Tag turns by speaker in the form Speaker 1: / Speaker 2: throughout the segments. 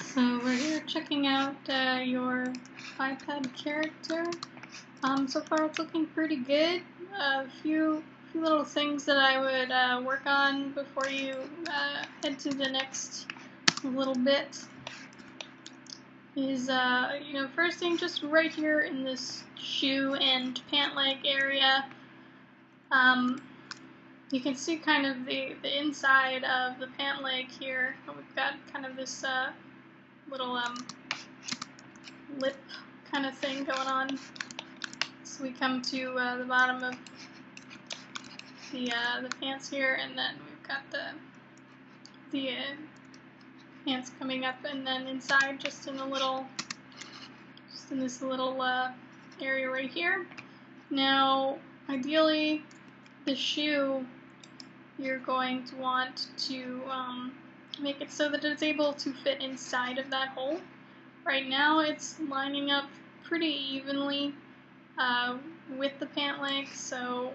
Speaker 1: So we're here checking out your iPad character. So far it's looking pretty good. A few little things that I would work on before you head to the next little bit is, first thing, just right here in this shoe and pant leg area, you can see kind of the inside of the pant leg here. We've got kind of this little lip kind of thing going on. So we come to the bottom of the pants here, and then we've got the pants coming up, and then inside, just in this little area right here. Now, ideally, the shoe, you're going to want to make it so that it's able to fit inside of that hole. Right now it's lining up pretty evenly with the pant leg, so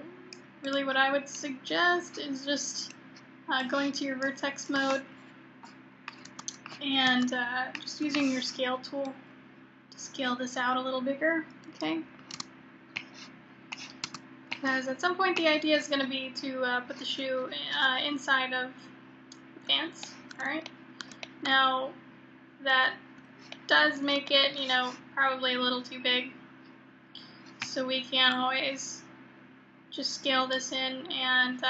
Speaker 1: really what I would suggest is just going to your vertex mode and just using your scale tool to scale this out a little bigger, okay? Because at some point the idea is going to be to put the shoe inside of the pants, alright? Now, that does make it, probably a little too big, so we can always just scale this in and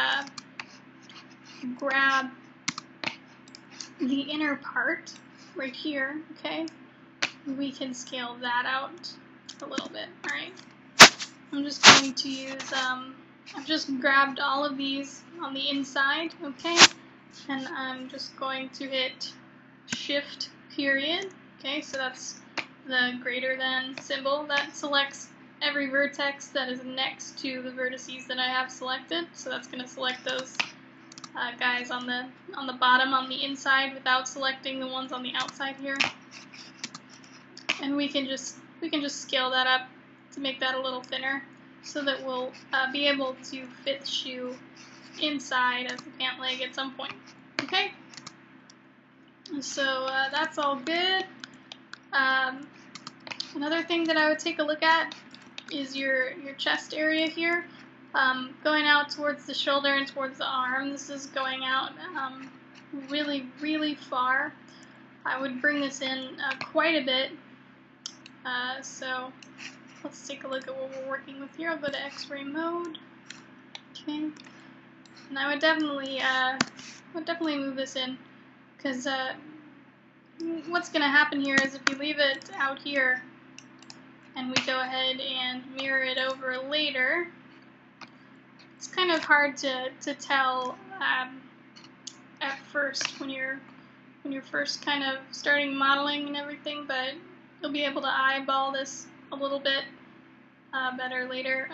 Speaker 1: grab the inner part right here, okay? We can scale that out a little bit, alright? I'm just going to use, I've just grabbed all of these on the inside, okay? And I'm just going to hit Shift period, okay? So that's the greater than symbol. That selects every vertex that is next to the vertices that I have selected. So that's going to select those guys on the bottom, on the inside, without selecting the ones on the outside here. And we can just scale that up to make that a little thinner, so that we'll be able to fit the shoe inside of the pant leg at some point. Okay? So that's all good. Another thing that I would take a look at is your chest area here. Going out towards the shoulder and towards the arm. This is going out really, really far. I would bring this in quite a bit. So let's take a look at what we're working with here. I'll go to X-ray mode. Okay. And I would definitely move this in, because what's going to happen here is if you leave it out here and we go ahead and mirror it over later, it's kind of hard to tell at first when you're first kind of starting modeling and everything, but you'll be able to eyeball this a little bit better later.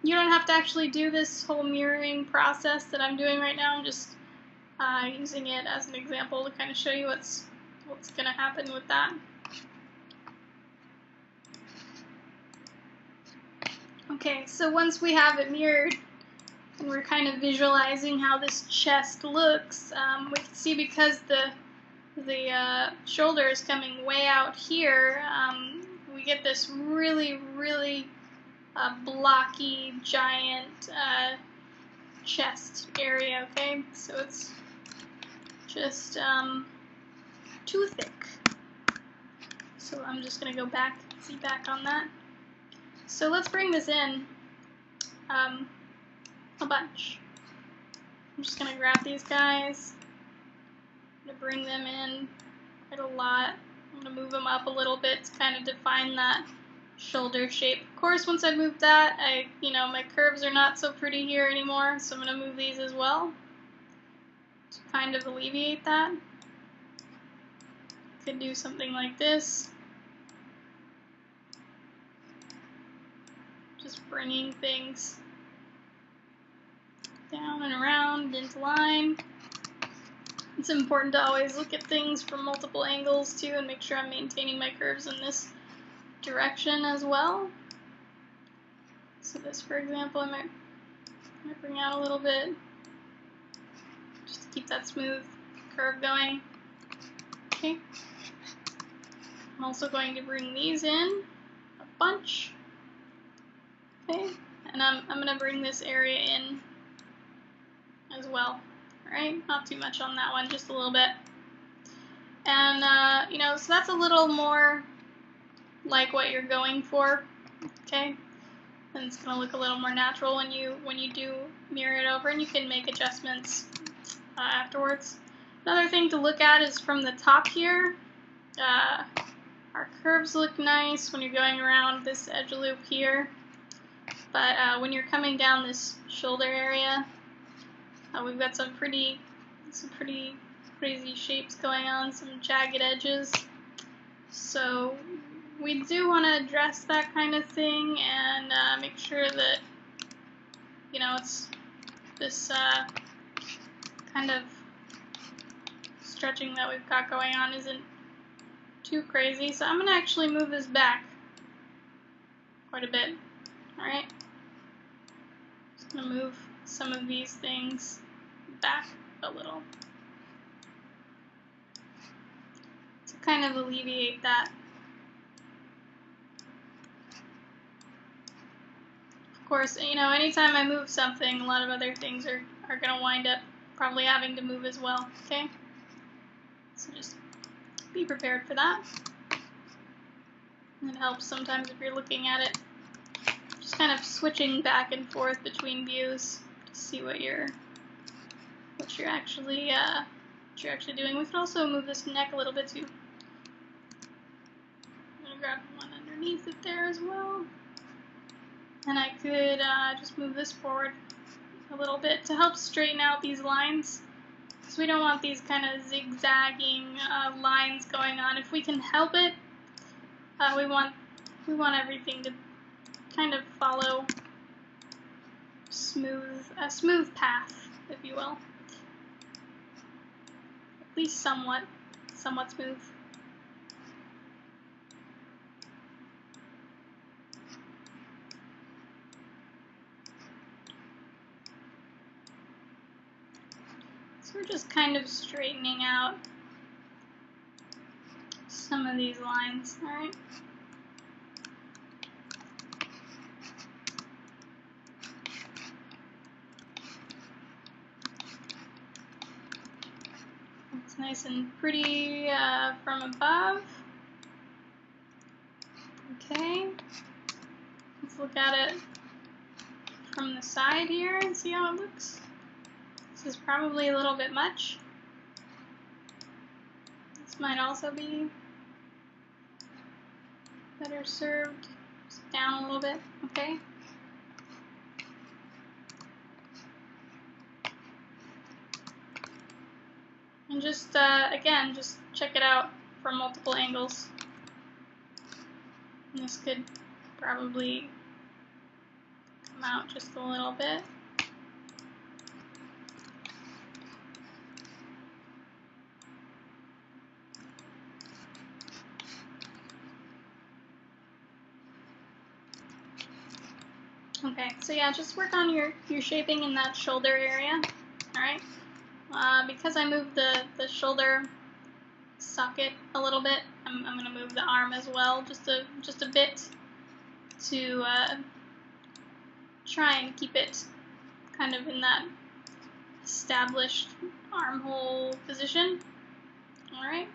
Speaker 1: You don't have to actually do this whole mirroring process that I'm doing right now. I'm just using it as an example to kind of show you what's going to happen with that. Okay, so once we have it mirrored and we're kind of visualizing how this chest looks, we can see because the shoulder is coming way out here, we get this really, really blocky, giant chest area, okay? So it's just too thick. So I'm just going to go back on that. So let's bring this in a bunch. I'm just going to grab these guys. I'm going to bring them in quite a lot. I'm going to move them up a little bit to kind of define that shoulder shape. Of course, once I move that, my curves are not so pretty here anymore, so I'm going to move these as well to kind of alleviate that. Could do something like this. Just bringing things down and around into line. It's important to always look at things from multiple angles too and make sure I'm maintaining my curves in this direction as well. So this, for example, I might bring out a little bit just to keep that smooth curve going. Okay. I'm also going to bring these in a bunch. Okay, and I'm going to bring this area in as well. Alright, not too much on that one, just a little bit. And, you know, so that's a little more like what you're going for, okay? And it's going to look a little more natural when you do mirror it over, and you can make adjustments afterwards. Another thing to look at is from the top here. Our curves look nice when you're going around this edge loop here, but when you're coming down this shoulder area, we've got some pretty crazy shapes going on, some jagged edges. So we do want to address that kind of thing and make sure that, you know, it's this kind of stretching that we've got going on isn't too crazy. So I'm going to actually move this back quite a bit. Alright? Just going to move some of these things back a little to kind of alleviate that. Of course, you know, anytime I move something, a lot of other things are going to wind up probably having to move as well, okay? So just be prepared for that. It helps sometimes if you're looking at it, just kind of switching back and forth between views to see what you're actually doing. We can also move this neck a little bit too. I'm gonna grab one underneath it there as well. And I could just move this forward a little bit to help straighten out these lines, because we don't want these kind of zigzagging lines going on. If we can help it, we want everything to kind of follow a smooth path, if you will. At least somewhat smooth. So we're just kind of straightening out some of these lines, alright? It's nice and pretty from above. Okay, let's look at it from the side here and see how it looks. This is probably a little bit much. This might also be better served just down a little bit, okay? And just, again, just check it out from multiple angles. And this could probably come out just a little bit. Okay, so yeah, just work on your shaping in that shoulder area, alright? Because I moved the shoulder socket a little bit, I'm going to move the arm as well, just a bit, to try and keep it kind of in that established armhole position, alright?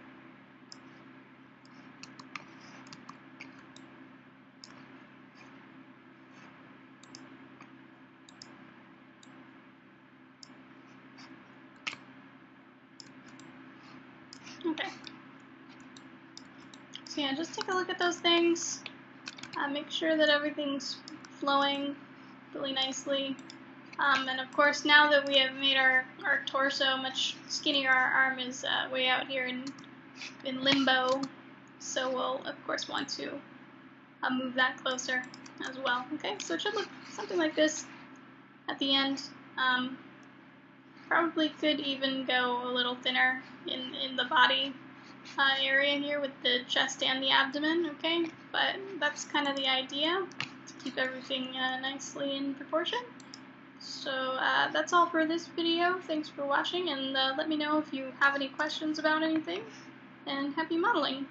Speaker 1: Okay. So yeah, just take a look at those things. Make sure that everything's flowing really nicely. And of course, now that we have made our torso much skinnier, our arm is way out here in limbo. So we'll, of course, want to move that closer as well. Okay, so it should look something like this at the end. Probably could even go a little thinner in the body area here with the chest and the abdomen, okay? But that's kind of the idea, to keep everything nicely in proportion. So that's all for this video. Thanks for watching, and let me know if you have any questions about anything, and happy modeling!